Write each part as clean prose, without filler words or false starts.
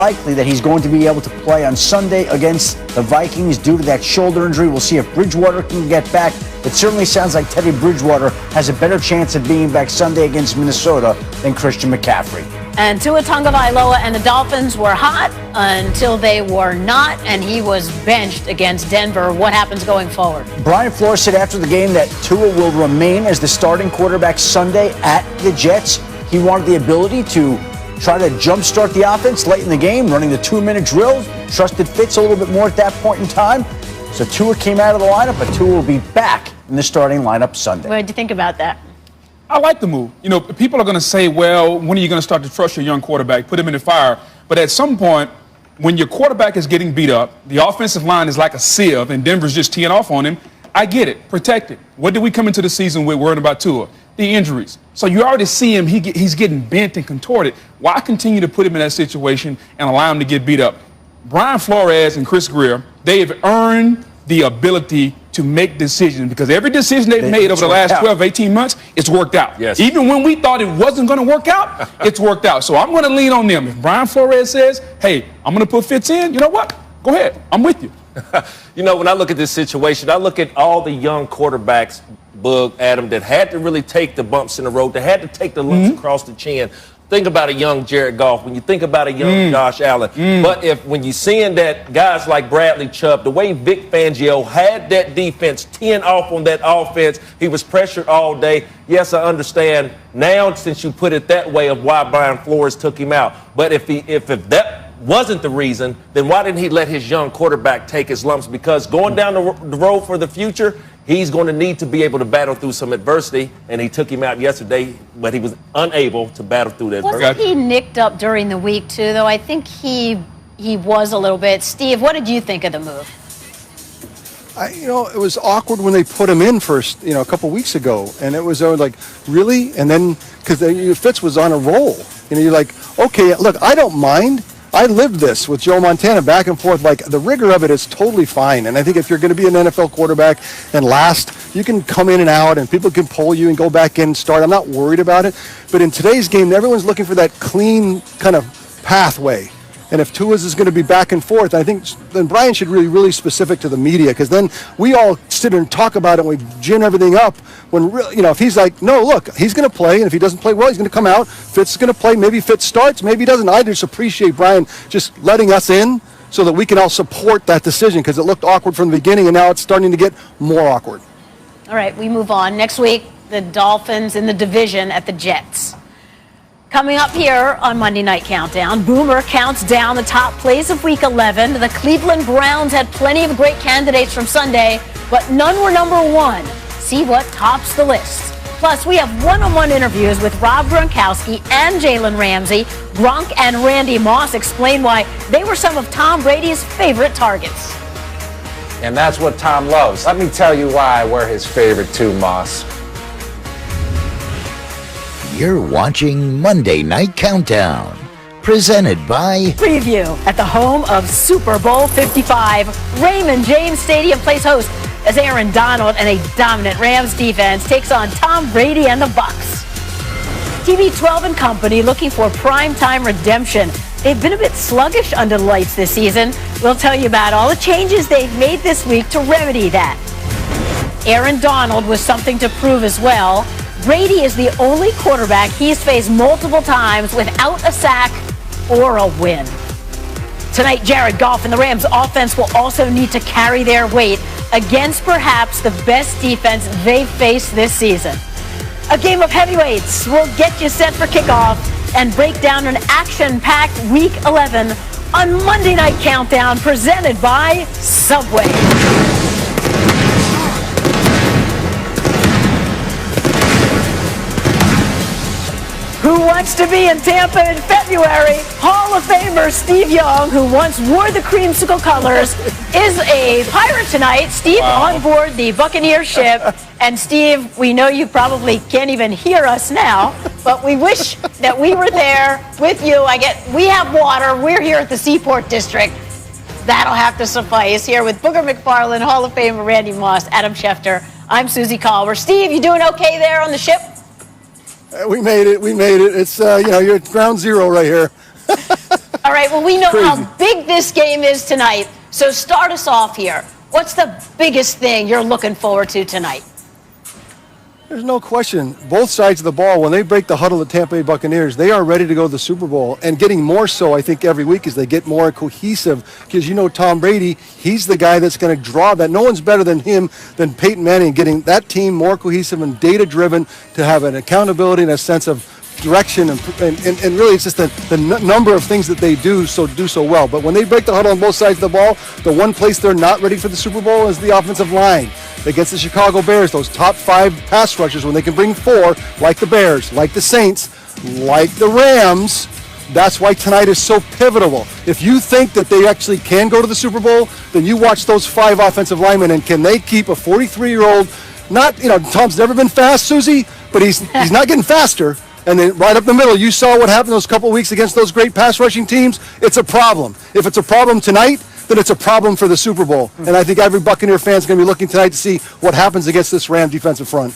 likely that he's going to be able to play on Sunday against the Vikings due to that shoulder injury. We'll see if Bridgewater can get back. It certainly sounds like Teddy Bridgewater has a better chance of being back Sunday against Minnesota than Christian McCaffrey. And Tua Tagovailoa and the Dolphins were hot until they were not, and he was benched against Denver. What happens going forward? Brian Flores said after the game that Tua will remain as the starting quarterback Sunday at the Jets. He wanted the ability to try to jumpstart the offense late in the game, running the 2-minute drills. Trusted Fitz a little bit more at that point in time. So Tua came out of the lineup, but Tua will be back in the starting lineup Sunday. What did you think about that? I like the move. You know, people are going to say, well, when are you going to start to trust your young quarterback, put him in the fire? But at some point, when your quarterback is getting beat up, the offensive line is like a sieve, and Denver's just teeing off on him. I get it. Protect it. What did we come into the season with worrying about Tua? The injuries. So you already see him. He's getting bent and contorted. Why continue to put him in that situation and allow him to get beat up? Brian Flores and Chris Greer, they have earned the ability to make decisions because every decision they've made over the last 12, 18 months, it's worked out. Yes. Even when we thought it wasn't going to work out, it's worked out. So I'm going to lean on them. If Brian Flores says, hey, I'm going to put Fitz in, you know what? Go ahead. I'm with you. You know, when I look at this situation, I look at all the young quarterbacks, Bug, Adam, that had to really take the bumps in the road, that had to take the lumps across the chin. Think about a young Jared Goff, when you think about a young Josh Allen. But when you're seeing that guys like Bradley Chubb, the way Vic Fangio had that defense 10 off on that offense, he was pressured all day. Yes, I understand now since you put it that way of why Brian Flores took him out. But if that wasn't the reason, then why didn't he let his young quarterback take his lumps? Because going down the road for the future, he's going to need to be able to battle through some adversity, and he took him out yesterday, but he was unable to battle through that adversity. Wasn't he nicked up during the week, too, though? I think he was a little bit. Steve, what did you think of the move? It was awkward when they put him in first, a couple weeks ago, and it was like, really? And then, because Fitz was on a roll, you're like, okay, look, I don't mind. I lived this with Joe Montana back and forth. Like, the rigor of it is totally fine. And I think if you're going to be an NFL quarterback and last, you can come in and out and people can pull you and go back in and start. I'm not worried about it. But in today's game, everyone's looking for that clean kind of pathway. And if Tua's is going to be back and forth, I think then Brian should really specific to the media, because then we all sit and talk about it and we gin everything up. When if he's like, no, look, he's going to play, and if he doesn't play well, he's going to come out. Fitz is going to play. Maybe Fitz starts, maybe he doesn't. I just appreciate Brian just letting us in so that we can all support that decision, because it looked awkward from the beginning, and now it's starting to get more awkward. All right, we move on. Next week, the Dolphins in the division at the Jets. Coming up here on Monday Night Countdown, Boomer counts down the top plays of Week 11. The Cleveland Browns had plenty of great candidates from Sunday, but none were number one. See what tops the list. Plus, we have one-on-one interviews with Rob Gronkowski and Jalen Ramsey. Gronk and Randy Moss explain why they were some of Tom Brady's favorite targets. And that's what Tom loves. Let me tell you why we're his favorite too, Moss. You're watching Monday Night Countdown, presented by Preview at the home of Super Bowl 55. Raymond James Stadium plays host as Aaron Donald and a dominant Rams defense takes on Tom Brady and the Bucs. TB12 and company looking for primetime redemption. They've been a bit sluggish under the lights this season. We'll tell you about all the changes they've made this week to remedy that. Aaron Donald was something to prove as well. Brady is the only quarterback he's faced multiple times without a sack or a win. Tonight, Jared Goff and the Rams offense will also need to carry their weight against perhaps the best defense they've faced this season. A game of heavyweights will get you set for kickoff and break down an action-packed Week 11 on Monday Night Countdown, presented by Subway. Who wants to be in Tampa in February? Hall of Famer Steve Young, who once wore the creamsicle colors, is a Pirate tonight. Steve, on board the Buccaneer ship. And Steve, we know you probably can't even hear us now, but we wish that we were there with you. We have water. We're here at the Seaport District. That'll have to suffice. Here with Booger McFarland, Hall of Famer Randy Moss, Adam Schefter. I'm Susie Colbert. Steve, you doing okay there on the ship? We made it. It's, you're at ground zero right here. All right, well, we know how big this game is tonight, so start us off here. What's the biggest thing you're looking forward to tonight? There's no question. Both sides of the ball, when they break the huddle of the Tampa Bay Buccaneers, they are ready to go to the Super Bowl, and getting more so, I think, every week as they get more cohesive. Because Tom Brady, he's the guy that's going to draw that. No one's better than him, than Peyton Manning, getting that team more cohesive and data-driven to have an accountability and a sense of direction, and really it's just the number of things that they do so well. But when they break the huddle on both sides of the ball, the one place they're not ready for the Super Bowl is the offensive line. Against the Chicago Bears, those top 5 pass rushers, when they can bring 4, like the Bears, like the Saints, like the Rams, that's why tonight is so pivotal. If you think that they actually can go to the Super Bowl, then you watch those 5 offensive linemen, and can they keep a 43-year-old, Tom's never been fast, Susie, but he's not getting faster. And then right up the middle, you saw what happened those couple of weeks against those great pass rushing teams. It's a problem. If it's a problem tonight, then it's a problem for the Super Bowl. And I think every Buccaneer fan is going to be looking tonight to see what happens against this Ram defensive front.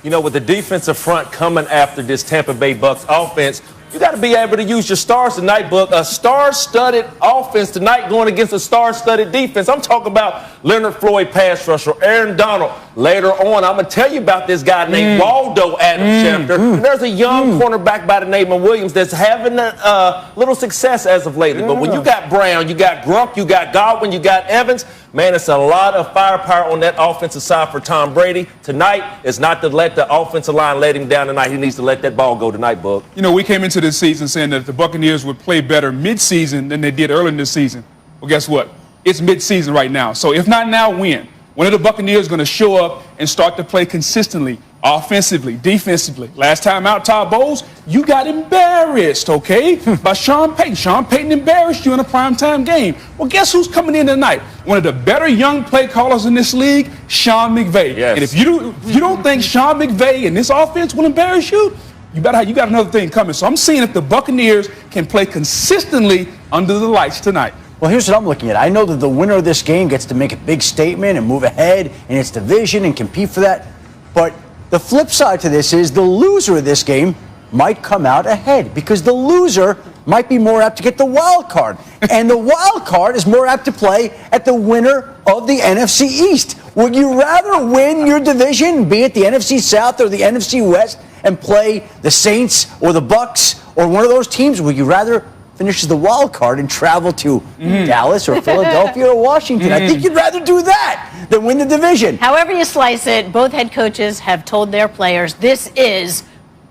With the defensive front coming after this Tampa Bay Bucs offense, you got to be able to use your stars tonight, Book. A star-studded offense tonight going against a star-studded defense. I'm talking about Leonard Floyd, pass rusher, Aaron Donald. Later on, I'm going to tell you about this guy named Waldo Adams-Schefter. And there's a young cornerback by the name of Williams that's having a little success as of lately. But when you got Brown, you got Gronk, you got Godwin, you got Evans, man, it's a lot of firepower on that offensive side for Tom Brady. Tonight is not to let the offensive line let him down tonight. He needs to let that ball go tonight, Book. We came into this season saying that the Buccaneers would play better mid-season than they did early in the season. Well, guess what? It's mid-season right now. So if not now, when? When are the Buccaneers going to show up and start to play consistently, offensively, defensively? Last time out, Todd Bowles, you got embarrassed, okay, by Sean Payton. Sean Payton embarrassed you in a primetime game. Well, guess who's coming in tonight? One of the better young play callers in this league, Sean McVay. Yes. And if you don't think Sean McVay and this offense will embarrass you, you got another thing coming. So I'm seeing if the Buccaneers can play consistently under the lights tonight. Well, here's what I'm looking at. I know that the winner of this game gets to make a big statement and move ahead in its division and compete for that. But the flip side to this is the loser of this game might come out ahead, because the loser might be more apt to get the wild card. And the wild card is more apt to play at the winner of the NFC East. Would you rather win your division, be it the NFC South or the NFC West, and play the Saints or the Bucks or one of those teams? Would you rather finish as the wild card and travel to Dallas or Philadelphia or Washington? I think you'd rather do that than win the division. However you slice it, both head coaches have told their players this is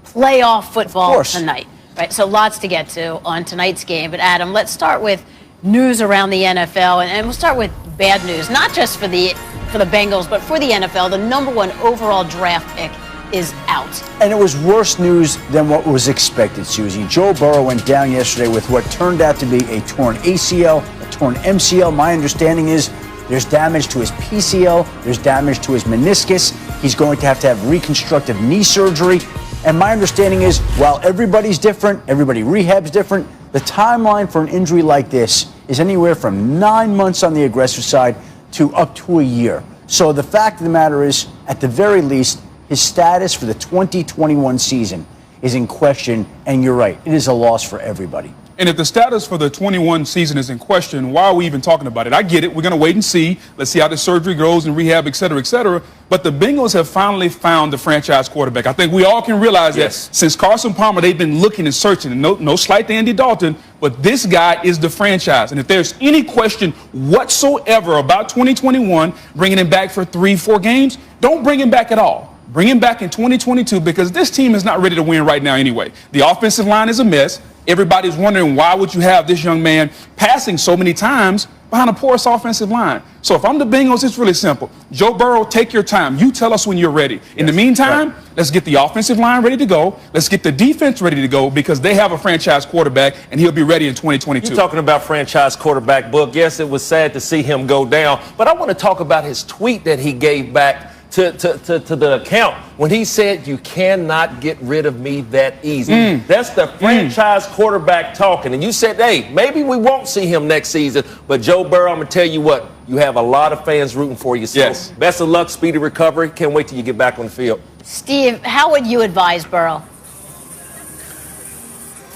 playoff football tonight. Right, so lots to get to on tonight's game. But Adam, let's start with news around the NFL, and we'll start with bad news, not just for the Bengals, but for the NFL. The #1 overall draft pick is out. And it was worse news than what was expected, Susie. Joe Burrow went down yesterday with what turned out to be a torn ACL, a torn MCL. My understanding is there's damage to his PCL, there's damage to his meniscus. He's going to have reconstructive knee surgery. And my understanding is, while everybody's different, everybody rehabs different, the timeline for an injury like this is anywhere from 9 months on the aggressive side to up to a year. So the fact of the matter is, at the very least, his status for the 2021 season is in question, and you're right, it is a loss for everybody. And if the status for the 21 season is in question, why are we even talking about it? I get it. We're going to wait and see. Let's see how the surgery goes and rehab, et cetera, et cetera. But the Bengals have finally found the franchise quarterback. I think we all can realize that since Carson Palmer, they've been looking and searching. And no slight to Andy Dalton, but this guy is the franchise. And if there's any question whatsoever about 2021, bringing him back for 3-4 games, don't bring him back at all. Bring him back in 2022, because this team is not ready to win right now anyway. The offensive line is a mess. Everybody's wondering, why would you have this young man passing so many times behind a porous offensive line? So if I'm the Bengals, it's really simple. Joe Burrow, take your time. You tell us when you're ready. In the meantime, let's get the offensive line ready to go. Let's get the defense ready to go, because they have a franchise quarterback, and he'll be ready in 2022. You're talking about franchise quarterback, Book. Yes, it was sad to see him go down, but I want to talk about his tweet that he gave back to the account when he said, "You cannot get rid of me that easy." That's the franchise quarterback talking. And you said, hey, maybe we won't see him next season, but Joe Burrow, I'm going to tell you what, you have a lot of fans rooting for you. So best of luck, speedy recovery. Can't wait till you get back on the field. Steve, how would you advise Burrow?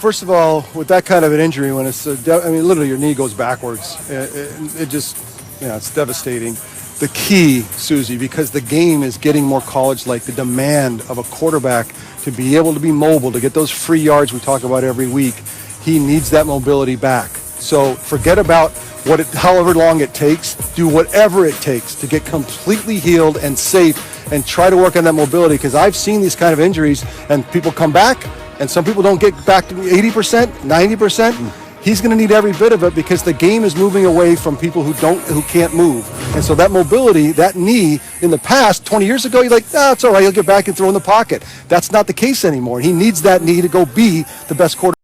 first of all, with that kind of an injury, when it's, literally your knee goes backwards. It just, it's devastating. The key, Susie, because the game is getting more college-like, the demand of a quarterback to be able to be mobile, to get those free yards we talk about every week, he needs that mobility back. So forget about however long it takes. Do whatever it takes to get completely healed and safe and try to work on that mobility, because I've seen these kind of injuries and people come back and some people don't get back to 80%, 90%. He's going to need every bit of it because the game is moving away from people who can't move. And so that mobility, that knee, in the past, 20 years ago, you're like, it's all right, he'll get back and throw in the pocket. That's not the case anymore. He needs that knee to go be the best quarterback.